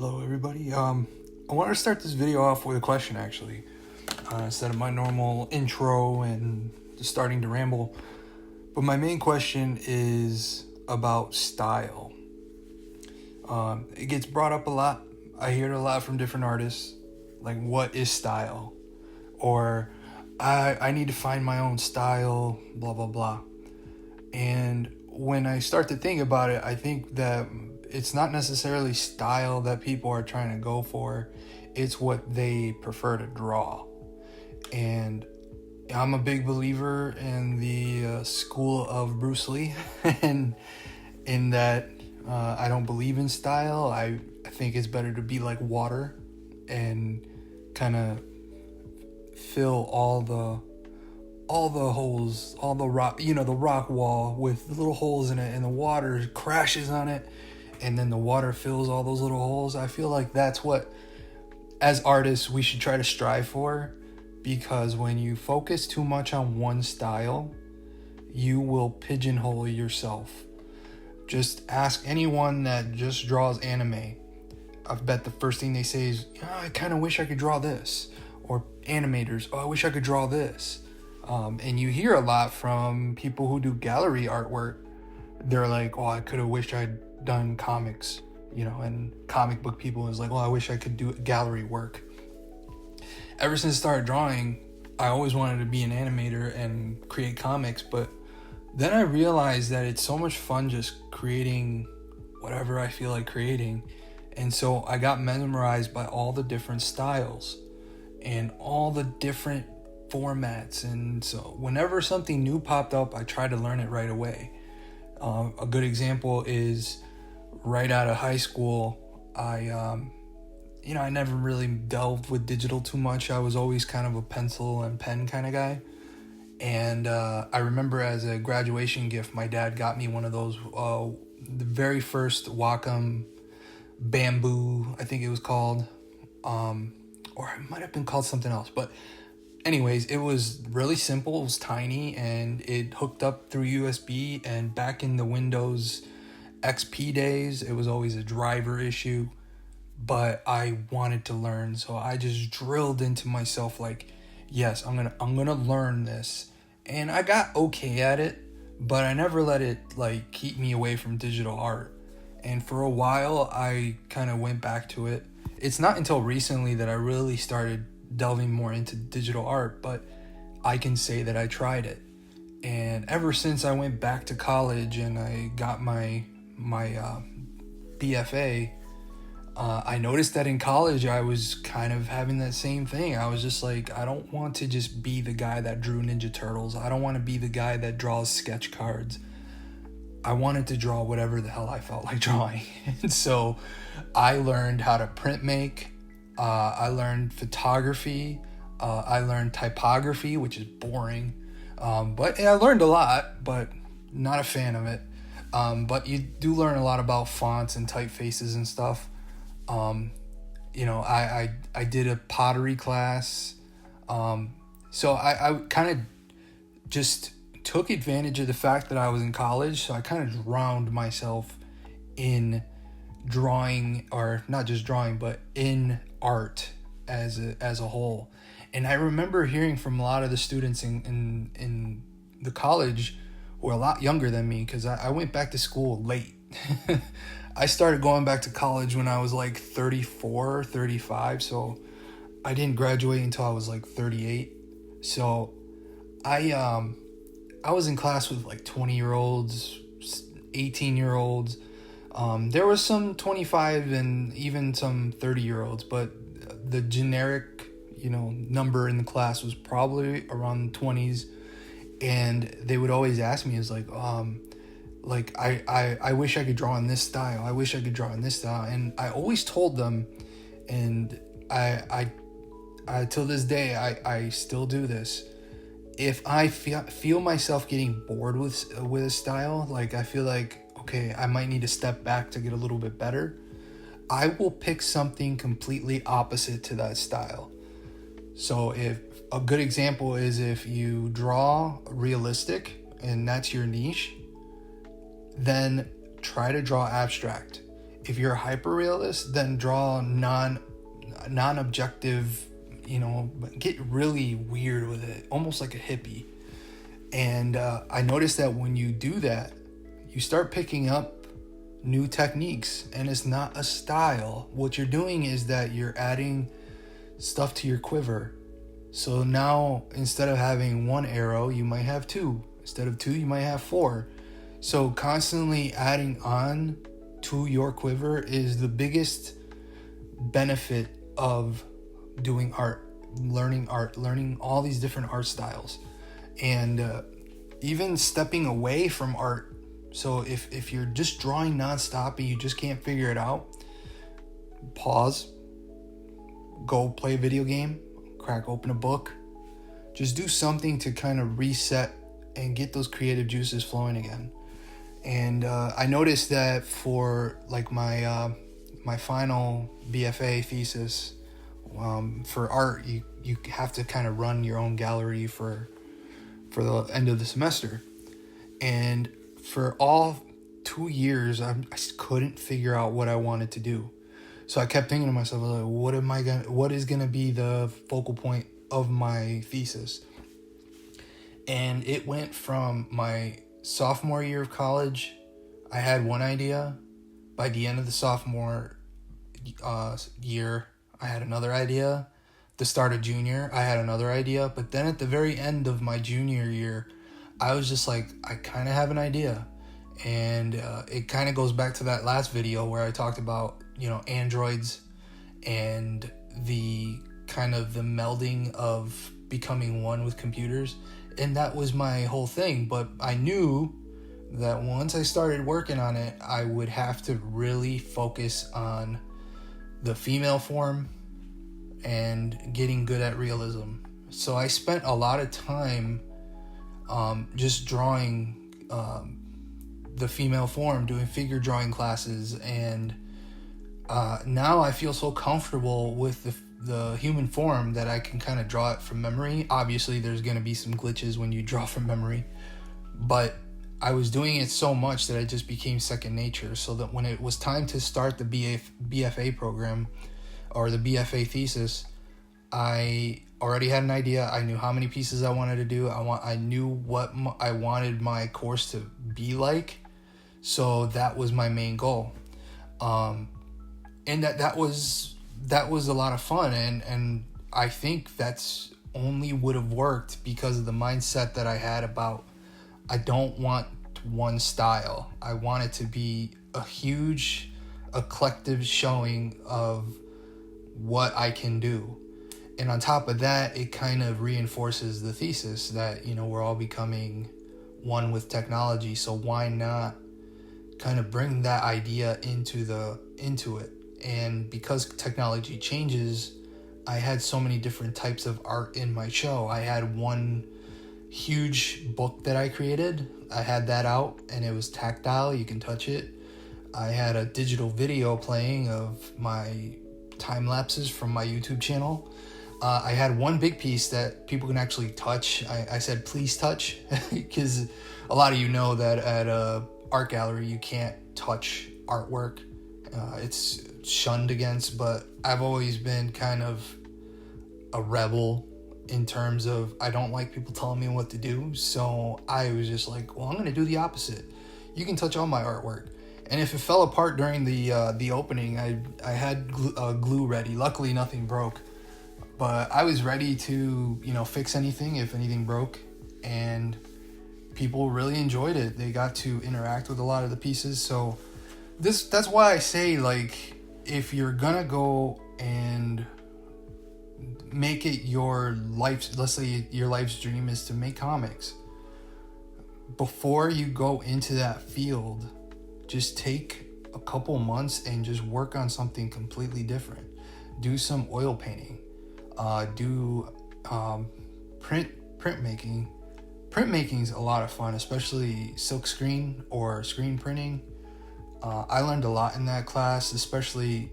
Hello everybody. I want to start this video off with a question actually. Instead of my normal intro and just starting to ramble. But my main question is about style. It gets brought up a lot. I hear it a lot from different artists. Like, what is style? Or I need to find my own style, blah blah blah. And when I start to think about it, I think that it's not necessarily style that people are trying to go for. It's what they prefer to draw. And I'm a big believer in the school of Bruce Lee, and in that I don't believe in style. I think it's better to be like water and kind of fill all the holes, all the rock, the rock wall with little holes in it, and the water crashes on it, and then the water fills all those little holes. I feel like that's what, as artists, we should try to strive for, because when you focus too much on one style, you will pigeonhole yourself. Just ask anyone that just draws anime. I bet the first thing they say is, I kind of wish I could draw this. Or animators, I wish I could draw this. And you hear a lot from people who do gallery artwork. They're like, I could have wished I'd done comics, and comic book people is like, I wish I could do gallery work. Ever since I started drawing, I always wanted to be an animator and create comics, but then I realized that it's so much fun just creating whatever I feel like creating. And so I got mesmerized by all the different styles and all the different formats, and so whenever something new popped up, I tried to learn it right away. A good example is right out of high school, I never really delved with digital too much. I was always kind of a pencil and pen kind of guy, and I remember as a graduation gift, my dad got me one of those, the very first Wacom bamboo, I think it was called, or it might have been called something else, but anyways, it was really simple. It was tiny, and it hooked up through USB. And back in the Windows XP days, it was always a driver issue, but I wanted to learn, so I just drilled into myself like, yes, I'm gonna learn this. And I got okay at it, but I never let it like keep me away from digital art. And for a while, I kind of went back to it. It's not until recently that I really started delving more into digital art, but I can say that I tried it. And ever since I went back to college and I got my BFA, I noticed that in college I was kind of having that same thing. I was just like, I don't want to just be the guy that drew Ninja Turtles. I don't want to be the guy that draws sketch cards. I wanted to draw whatever the hell I felt like drawing. And so I learned how to print make. I learned photography. I learned typography, which is boring. But I learned a lot, but not a fan of it. But you do learn a lot about fonts and typefaces and stuff. I did a pottery class. So I kind of just took advantage of the fact that I was in college. So I kind of drowned myself in drawing, or not just drawing, but in art as a whole. And I remember hearing from a lot of the students in the college who were a lot younger than me, because I went back to school late. I started going back to college when I was like 34, 35, so I didn't graduate until I was like 38. So I was in class with like 20-year-olds, 18-year-olds. There was some 25 and even some 30-year-olds, but the generic, number in the class was probably around the 20s. And they would always ask me, is like, I wish I could draw in this style. I wish I could draw in this style. And I always told them, and I till this day, I still do this. If I feel myself getting bored with a style, like I feel like, okay, I might need to step back to get a little bit better, I will pick something completely opposite to that style. So if a good example is, if you draw realistic and that's your niche, then try to draw abstract. If you're a hyper realist, then draw non-objective, get really weird with it, almost like a hippie. And I noticed that when you do that, you start picking up new techniques, and it's not a style. What you're doing is that you're adding stuff to your quiver. So now, instead of having one arrow, you might have two. Instead of two, you might have four. So constantly adding on to your quiver is the biggest benefit of doing art, learning all these different art styles, and even stepping away from art. So if you're just drawing nonstop and you just can't figure it out, pause, go play a video game, crack open a book, just do something to kind of reset and get those creative juices flowing again. And I noticed that for like my final BFA thesis, for art, you have to kind of run your own gallery for the end of the semester. And for all 2 years, I couldn't figure out what I wanted to do. So I kept thinking to myself, like, what is gonna be the focal point of my thesis? And it went from my sophomore year of college, I had one idea. By the end of the sophomore year, I had another idea. The start of junior, I had another idea. But then at the very end of my junior year, I was just like, I kind of have an idea. And it kind of goes back to that last video where I talked about, androids and the kind of the melding of becoming one with computers. And that was my whole thing. But I knew that once I started working on it, I would have to really focus on the female form and getting good at realism. So I spent a lot of time just drawing the female form, doing figure drawing classes, and now I feel so comfortable with the human form that I can kind of draw it from memory. Obviously, there's going to be some glitches when you draw from memory, but I was doing it so much that it just became second nature, so that when it was time to start the BFA program or the BFA thesis, I already had an idea. I knew how many pieces I wanted to do. I knew what I wanted my course to be like, so that was my main goal. And that was a lot of fun, and I think that's only would have worked because of the mindset that I had about, I don't want one style. I want it to be a huge eclectic showing of what I can do. And on top of that, it kind of reinforces the thesis that, we're all becoming one with technology. So why not kind of bring that idea into it? And because technology changes, I had so many different types of art in my show. I had one huge book that I created. I had that out, and it was tactile. You can touch it. I had a digital video playing of my time lapses from my YouTube channel. I had one big piece that people can actually touch. I said, please touch, because a lot of you know that at a art gallery, you can't touch artwork. It's shunned against, but I've always been kind of a rebel in terms of, I don't like people telling me what to do. So I was just like, well, I'm going to do the opposite. You can touch all my artwork. And if it fell apart during the opening, I had glue ready. Luckily, nothing broke. But I was ready to, fix anything if anything broke. And people really enjoyed it. They got to interact with a lot of the pieces. So that's why I say, like, if you're going to go and make it your life, let's say your life's dream is to make comics, before you go into that field, just take a couple months and just work on something completely different. Do some oil painting, do printmaking. Printmaking's a lot of fun, especially silk screen or screen printing. I learned a lot in that class, especially,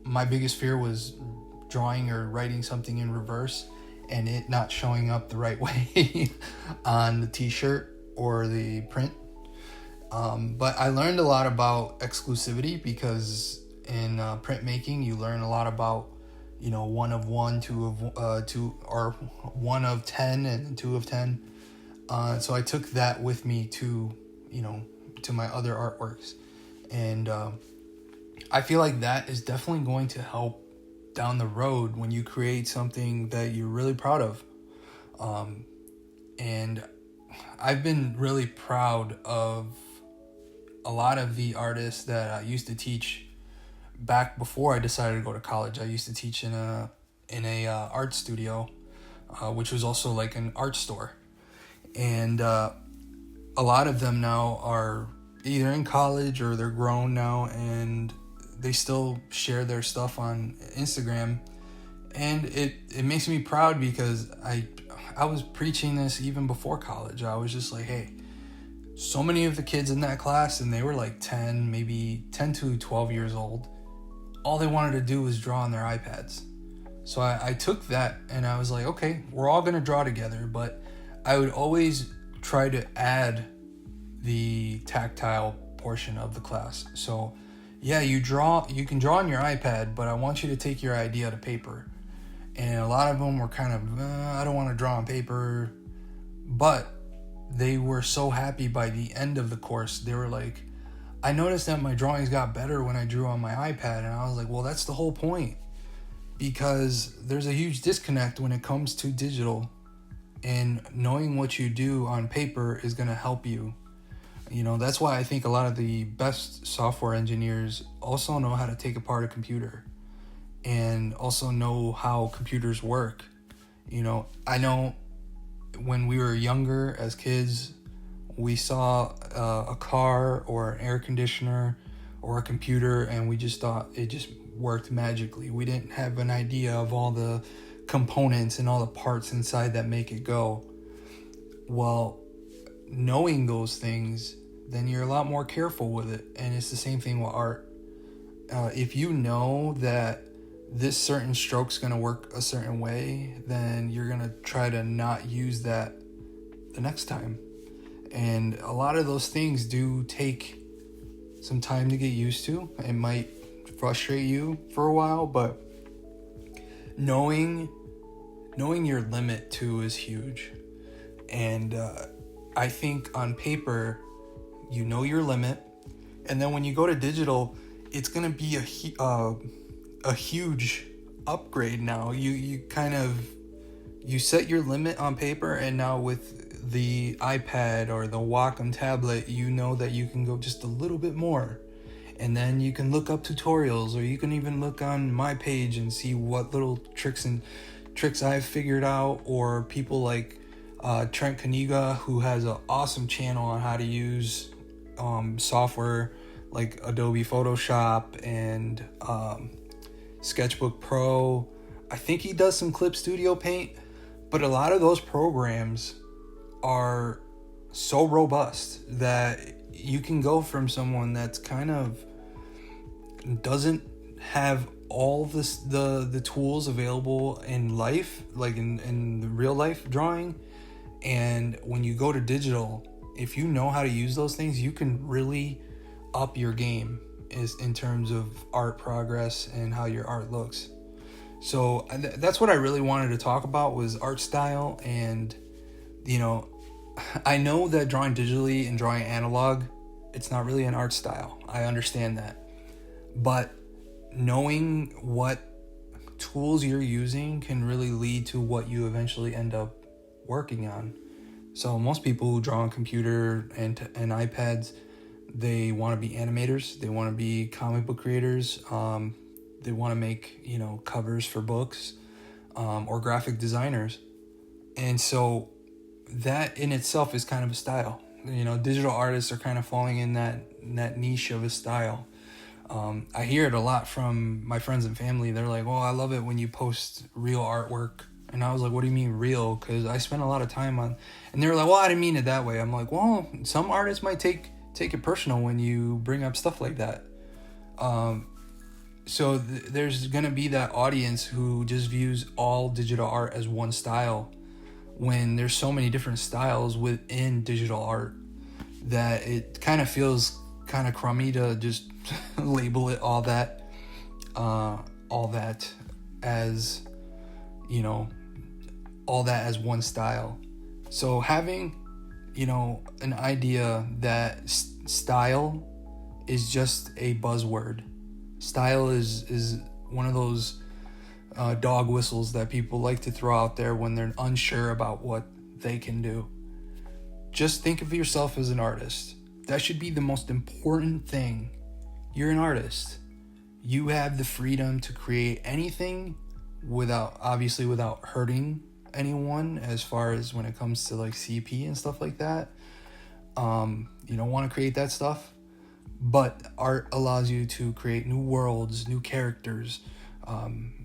my biggest fear was drawing or writing something in reverse and it not showing up the right way on the t-shirt or the print. But I learned a lot about exclusivity because in printmaking, you learn a lot about, one of one, two, or one of 10 and two of 10. So I took that with me to, to my other artworks. And I feel like that is definitely going to help down the road when you create something that you're really proud of. And I've been really proud of a lot of the artists that I used to teach back before I decided to go to college. I used to teach in a art studio, which was also like an art store. And a lot of them now are either in college or they're grown now, and they still share their stuff on Instagram. And it makes me proud because I was preaching this even before college. I was just like, hey, so many of the kids in that class, and they were like 10, maybe 10 to 12 years old, all they wanted to do was draw on their iPads. So I took that and I was like, okay, we're all going to draw together, but I would always try to add the tactile portion of the class. So yeah, you can draw on your iPad, but I want you to take your idea to paper. And a lot of them were kind of, I don't want to draw on paper, but they were so happy by the end of the course. They were like, I noticed that my drawings got better when I drew on my iPad. And I was like, well, that's the whole point, because there's a huge disconnect when it comes to digital, and knowing what you do on paper is going to help you. That's why I think a lot of the best software engineers also know how to take apart a computer and also know how computers work. I know when we were younger as kids, we saw a car or an air conditioner or a computer, and we just thought it just worked magically. We didn't have an idea of all the components and all the parts inside that make it go. Well, knowing those things, then you're a lot more careful with it. And it's the same thing with art. If you know that this certain stroke's going to work a certain way, then you're going to try to not use that the next time. And a lot of those things do take some time to get used to. It might frustrate you for a while, but knowing your limit too is huge. And I think on paper, you know your limit, and then when you go to digital, it's going to be a huge upgrade. Now you set your limit on paper, and now with the iPad or the Wacom tablet, you know that you can go just a little bit more. And then you can look up tutorials, or you can even look on my page and see what little tricks I've figured out, or people like Trent Kaniga, who has an awesome channel on how to use software like Adobe Photoshop and Sketchbook Pro. I think he does some Clip Studio Paint, but a lot of those programs are so robust that you can go from someone that's kind of doesn't have all the tools available in life, like in the real life drawing, and when you go to digital, if you know how to use those things, you can really up your game in terms of art progress and how your art looks. So that's what I really wanted to talk about, was art style. And I know that drawing digitally and drawing analog, it's not really an art style. I understand that. But knowing what tools you're using can really lead to what you eventually end up working on. So most people who draw on computer and iPads, they want to be animators. They want to be comic book creators. They want to make, covers for books, or graphic designers. And so that in itself is kind of a style. Digital artists are kind of falling in that niche of a style. I hear it a lot from my friends and family. They're like, "Oh, I love it when you post real artwork." And I was like, "What do you mean real?" Because I spent a lot of time on, and they were like, "Well, I didn't mean it that way." I'm like, "Well, some artists might take it personal when you bring up stuff like that." So there's gonna be that audience who just views all digital art as one style, when there's so many different styles within digital art. that it kind of feels kind of crummy to just label it all that as, you know, all that as one style. So having, you know, an idea that style is just a buzzword. Style is one of those dog whistles that people like to throw out there when they're unsure about what they can do. Just think of yourself as an artist. That should be the most important thing. You're an artist. You have the freedom to create anything without hurting anyone, as far as when it comes to like CP and stuff like that. You don't want to create that stuff, but art allows you to create new worlds, new characters,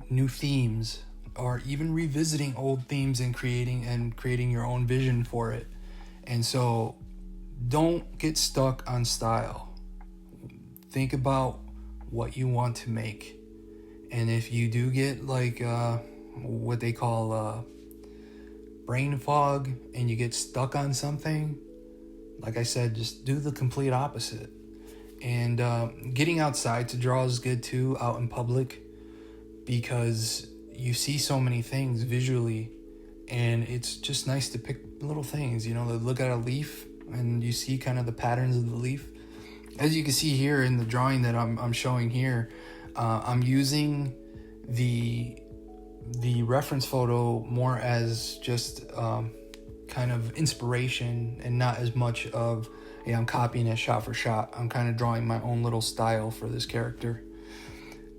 new themes, or even revisiting old themes and creating your own vision for it. And so don't get stuck on style. Think about what you want to make. And if you do get like what they call brain fog and you get stuck on something, like I said, just do the complete opposite. And getting outside to draw is good too, out in public, because you see so many things visually, and it's just nice to pick little things, you know, to look at a leaf and you see kind of the patterns of the leaf. As you can see here in the drawing that I'm showing here, I'm using the reference photo more as just kind of inspiration, and not as much of, yeah, I'm copying it shot for shot. I'm kind of drawing my own little style for this character.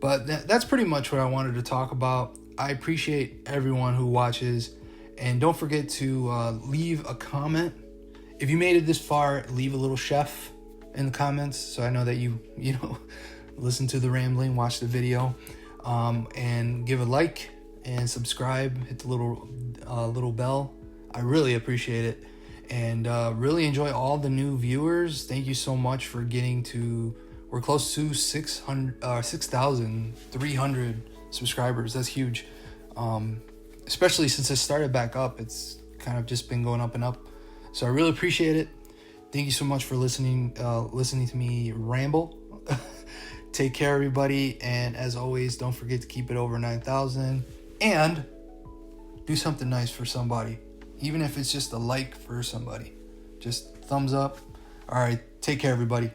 But that's pretty much what I wanted to talk about. I appreciate everyone who watches, and don't forget to leave a comment. If you made it this far, leave a little chef in the comments, so I know that you know, listen to the rambling, watch the video, and give a like and subscribe. Hit the little bell. I really appreciate it, and really enjoy all the new viewers. Thank you so much for getting to. We're close to 6,300 subscribers. That's huge, especially since it started back up. It's kind of just been going up and up. So I really appreciate it. Thank you so much for listening to me ramble. Take care, everybody. And as always, don't forget to keep it over 9,000. And do something nice for somebody. Even if it's just a like for somebody. Just thumbs up. All right. Take care, everybody.